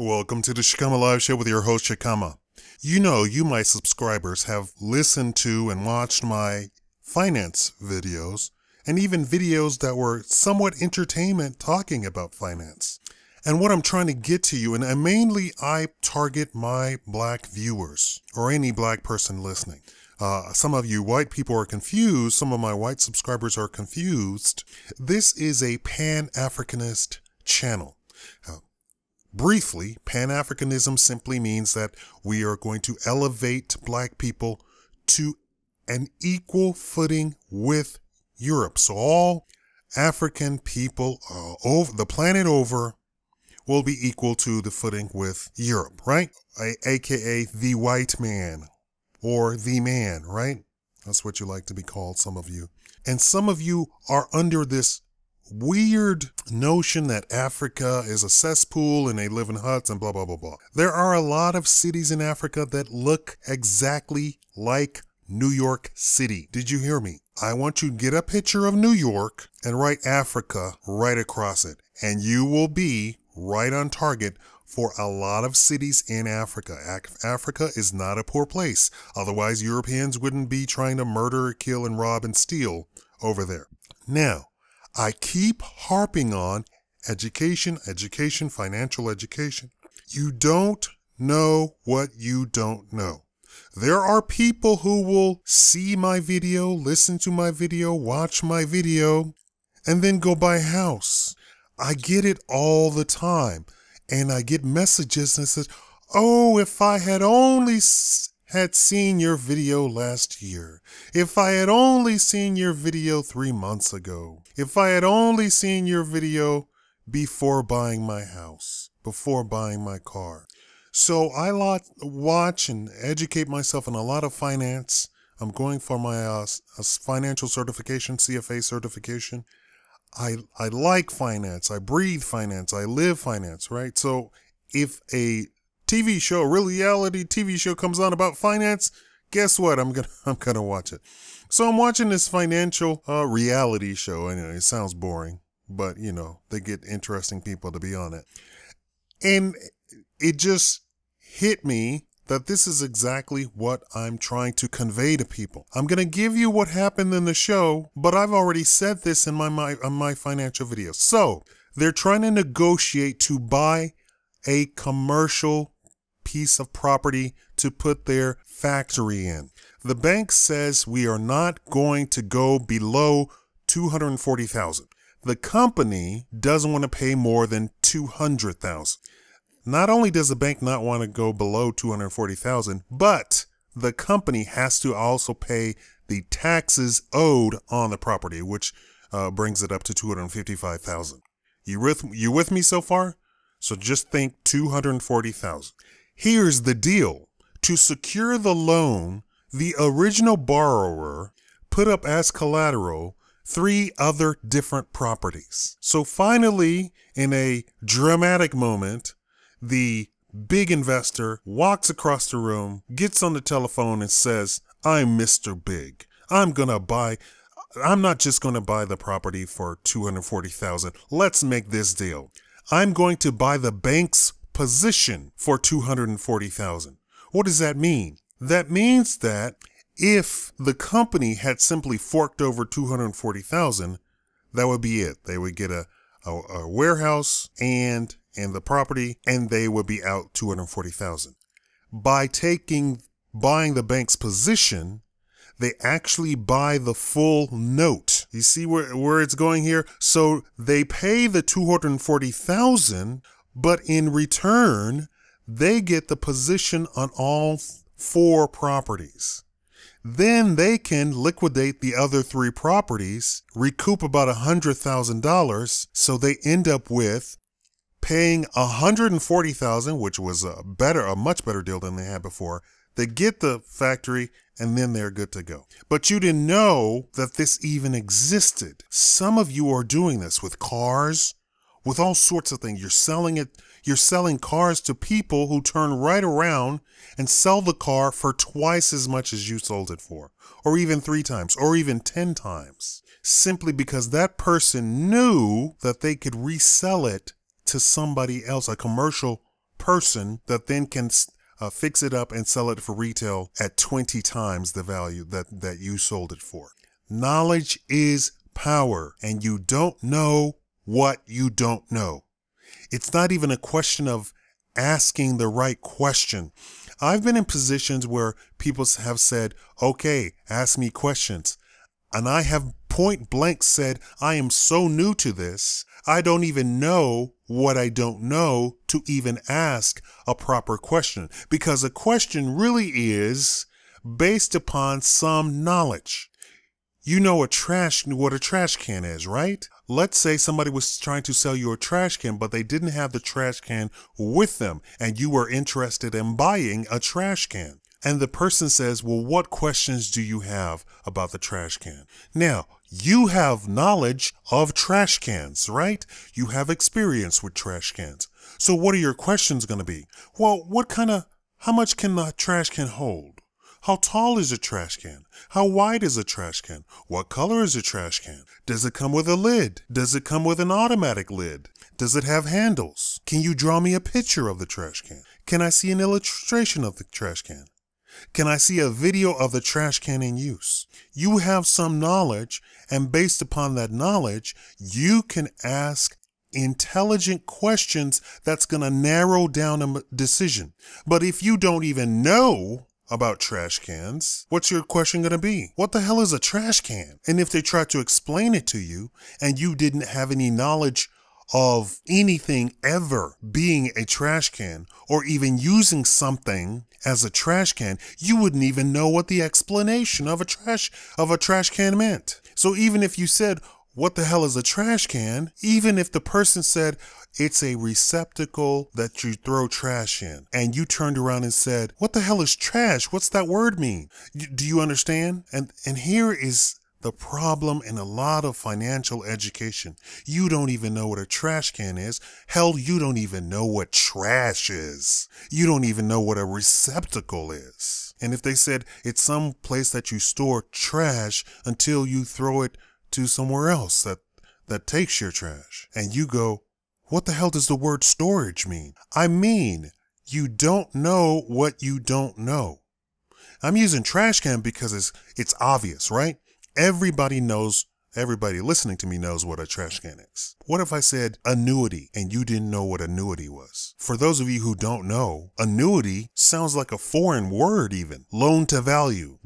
Welcome to the Shikama Live Show with your host, Shikama. You know, you, my subscribers, have listened to and watched my finance videos, and even videos that were somewhat entertainment talking about finance. And what I'm trying to get to you, and mainly I target my black viewers, or any black person listening. Some of you white people are confused, some of my white subscribers are confused. This is a Pan-Africanist channel. Briefly, Pan-Africanism simply means that we are going to elevate black people to an equal footing with Europe. So all African people over the planet over will be equal to the footing with Europe, right? AKA the white man or the man, right? That's what you like to be called, some of you. And some of you are under this weird notion that Africa is a cesspool and they live in huts and blah, blah, blah, blah. There are a lot of cities in Africa that look exactly like New York City. Did you hear me? I want you to get a picture of New York and write Africa right across it. And you will be right on target for a lot of cities in Africa. Africa is not a poor place. Otherwise, Europeans wouldn't be trying to murder, kill, and rob and steal over there. Now, I keep harping on education, financial education. You don't know what you don't know. There are people who will see my video, listen to my video, watch my video, and then go buy a house. I get it all the time. And I get messages that says, oh, if I had only had seen your video last year, if I had only seen your video 3 months ago, if I had only seen your video before buying my house, before buying my car. So I watch and educate myself in a lot of finance. I'm going for my financial certification, CFA certification. I like finance. I breathe finance. I live finance, right? So if a TV show, a reality TV show comes on about finance, guess what? I'm gonna watch it. So I'm watching this financial reality show. Anyway, it sounds boring, but you know, they get interesting people to be on it. And it just hit me that this is exactly what I'm trying to convey to people. I'm going to give you what happened in the show, but I've already said this in my financial video. So they're trying to negotiate to buy a commercial piece of property to put their factory in. The bank says we are not going to go below $240,000. The company doesn't want to pay more than $200,000. Not only does the bank not want to go below $240,000, but the company has to also pay the taxes owed on the property, which brings it up to $255,000. You with me so far? So just think $240,000. Here's the deal. To secure the loan, the original borrower put up as collateral 3 other different properties. So finally, in a dramatic moment, the big investor walks across the room, gets on the telephone and says, I'm Mr. Big. I'm not just going to buy the property for $240,000. Let's make this deal. I'm going to buy the bank's position for $240,000. What does that mean? That means that if the company had simply forked over $240,000, that would be it. They would get a warehouse and the property, and they would be out $240,000. By buying the bank's position, they actually buy the full note. You see where it's going here? So they pay the $240,000, but in return, they get the position on all 4 properties. Then they can liquidate the other 3 properties, recoup about $100,000, so they end up with paying $140,000, which was a much better deal than they had before. They get the factory and then they're good to go. But you didn't know that this even existed. Some of you are doing this with cars, with all sorts of things. You're selling cars to people who turn right around and sell the car for twice as much as you sold it for, or even 3 times, or even 10 times, simply because that person knew that they could resell it to somebody else, a commercial person that then can fix it up and sell it for retail at 20 times the value that you sold it for. Knowledge is power, and you don't know what you don't know. It's not even a question of asking the right question. I've been in positions where people have said, okay, ask me questions. And I have point blank said, I am so new to this, I don't even know what I don't know to even ask a proper question. Because a question really is based upon some knowledge. You know what a trash can is, right? Let's say somebody was trying to sell you a trash can, but they didn't have the trash can with them, and you were interested in buying a trash can. And the person says, well, what questions do you have about the trash can? Now, you have knowledge of trash cans, right? You have experience with trash cans. So what are your questions going to be? Well, how much can the trash can hold? How tall is a trash can? How wide is a trash can? What color is a trash can? Does it come with a lid? Does it come with an automatic lid? Does it have handles? Can you draw me a picture of the trash can? Can I see an illustration of the trash can? Can I see a video of the trash can in use? You have some knowledge, and based upon that knowledge, you can ask intelligent questions that's going to narrow down a decision. But if you don't even know about trash cans, what's your question going to be? What the hell is a trash can? And if they try to explain it to you and you didn't have any knowledge of anything ever being a trash can or even using something as a trash can, you wouldn't even know what the explanation of a trash can meant. So even if you said, what the hell is a trash can? Even if the person said, it's a receptacle that you throw trash in, and you turned around and said, what the hell is trash? What's that word mean? Do you understand? And here is the problem in a lot of financial education. You don't even know what a trash can is. Hell, you don't even know what trash is. You don't even know what a receptacle is. And if they said it's some place that you store trash until you throw it to somewhere else that takes your trash, and you go, what the hell does the word storage mean? I mean, you don't know what you don't know. I'm using trash can because it's obvious, right? Everybody listening to me knows what a trash can is. What if I said annuity and you didn't know what annuity was? For those of you who don't know, annuity sounds like a foreign word even. Loan to value.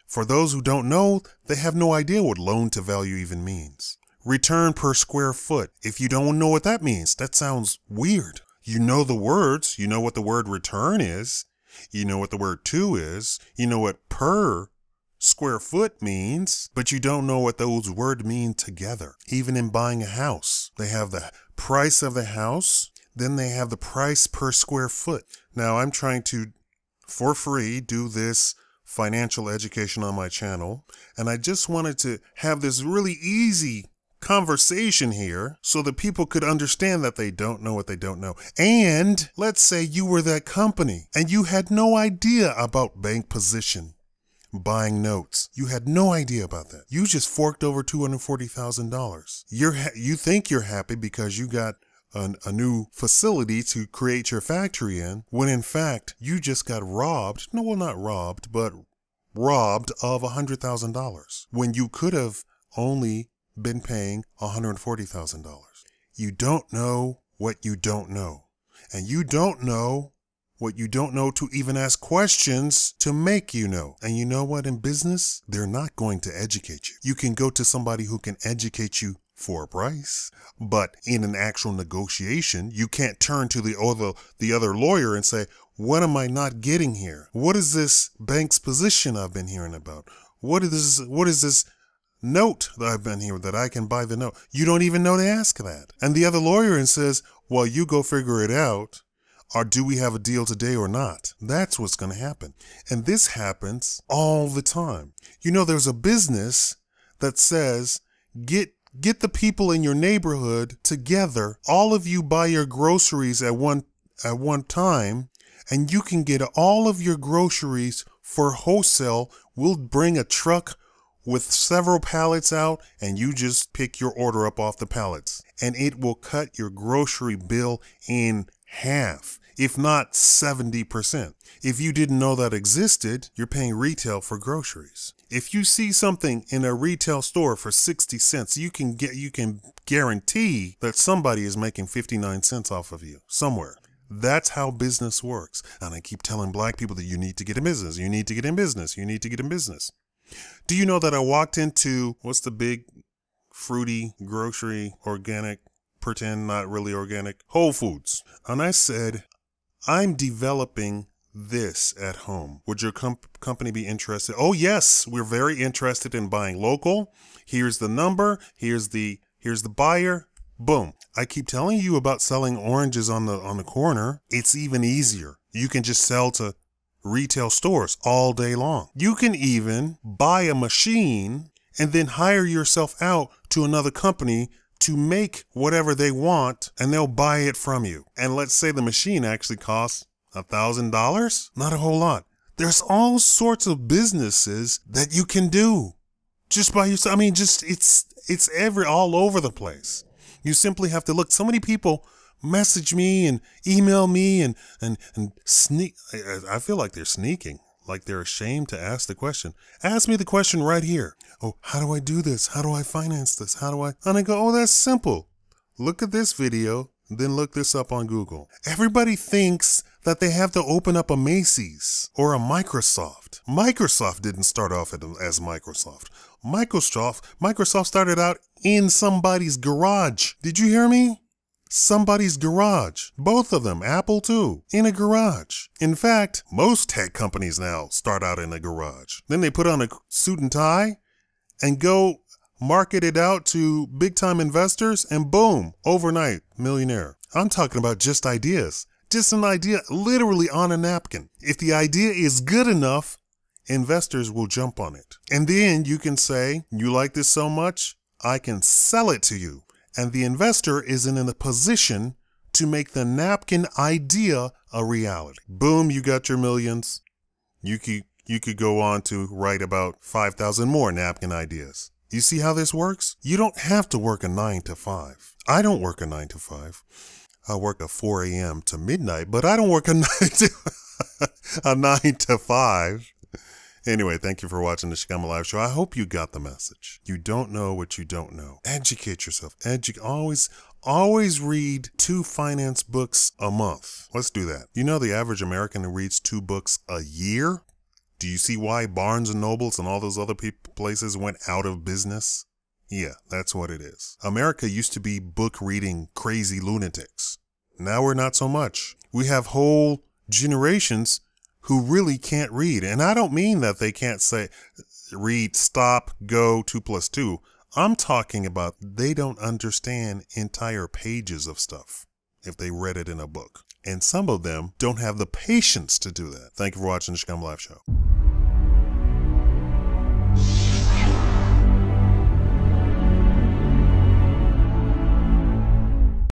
For those who don't know, they have no idea what loan to value even means. Return per square foot. If you don't know what that means, that sounds weird. You know the words. You know what the word return is. You know what the word to is. You know what per square foot means, but you don't know what those words mean together. Even in buying a house, they have the price of the house, then they have the price per square foot. Now I'm trying to, for free, do this financial education on my channel, and I just wanted to have this really easy conversation here so that people could understand that they don't know what they don't know. And let's say you were that company and you had no idea about bank position, buying notes. You had no idea about that. You just forked over $240,000. You think you're happy because you got a new facility to create your factory in, when in fact you just got robbed. No, well, not robbed, but robbed of $100,000 when you could have only been paying $140,000. You don't know what you don't know. And you don't know what you don't know to even ask questions to make you know. And you know what? In business, they're not going to educate you. You can go to somebody who can educate you for a price, but in an actual negotiation, you can't turn to the other lawyer and say, what am I not getting here? What is this bank's position I've been hearing about? What is this note that I've been here that I can buy the note? You don't even know to ask that. And the other lawyer and says, well, you go figure it out. Or do we have a deal today or not? That's what's going to happen. And this happens all the time. You know, there's a business that says, get the people in your neighborhood together. All of you buy your groceries at one time, and you can get all of your groceries for wholesale. We'll bring a truck with several pallets out, and you just pick your order up off the pallets, and it will cut your grocery bill in half. if not 70%. If you didn't know that existed, you're paying retail for groceries. If you see something in a retail store for 60 cents, you can guarantee that somebody is making 59 cents off of you somewhere. That's how business works. And I keep telling black people that you need to get in business. You need to get in business. You need to get in business. Do you know that I walked into, what's the big fruity grocery, organic, pretend not really organic, Whole Foods. And I said, I'm developing this at home. Would your company be interested? Oh, yes, we're very interested in buying local. Here's the number. Here's the buyer. Boom. I keep telling you about selling oranges on the corner. It's even easier. You can just sell to retail stores all day long. You can even buy a machine and then hire yourself out to another company to make whatever they want, and they'll buy it from you. And let's say the machine actually costs $1,000. Not a whole lot. There's all sorts of businesses that you can do just by yourself. I mean, just it's all over the place. You simply have to look. So many people message me and email me and sneak. I feel like they're sneaking, like they're ashamed to ask the question. Ask me the question right here. Oh, how do I do this? How do I finance this? And I go, oh, that's simple. Look at this video, then look this up on Google. Everybody thinks that they have to open up a Macy's or a Microsoft. Microsoft didn't start off as Microsoft. Microsoft started out in somebody's garage. Did you hear me? Somebody's garage. Both of them, Apple too, in a garage. In fact, most tech companies now start out in a garage. Then they put on a suit and tie and go market it out to big time investors, and boom, overnight millionaire. I'm talking about just ideas. Just an idea literally on a napkin. If the idea is good enough, investors will jump on it. And then you can say, you like this so much, I can sell it to you. And the investor is in a position to make the napkin idea a reality. Boom, you got your millions. You could go on to write about 5,000 more napkin ideas. You see how this works? You don't have to work a 9 to 5. I don't work a 9 to 5. I work a 4 a.m. to midnight, but I don't work a 9 to 5. Anyway, thank you for watching the Shikama Live Show. I hope you got the message. You don't know what you don't know. Educate yourself. Always read 2 finance books a month. Let's do that. You know the average American reads 2 books a year? Do you see why Barnes & Nobles and all those other places went out of business? Yeah, that's what it is. America used to be book reading crazy lunatics. Now we're not so much. We have whole generations who really can't read. And I don't mean that they can't read, stop, go, 2 + 2. I'm talking about they don't understand entire pages of stuff if they read it in a book. And some of them don't have the patience to do that. Thank you for watching the Shikama Live Show.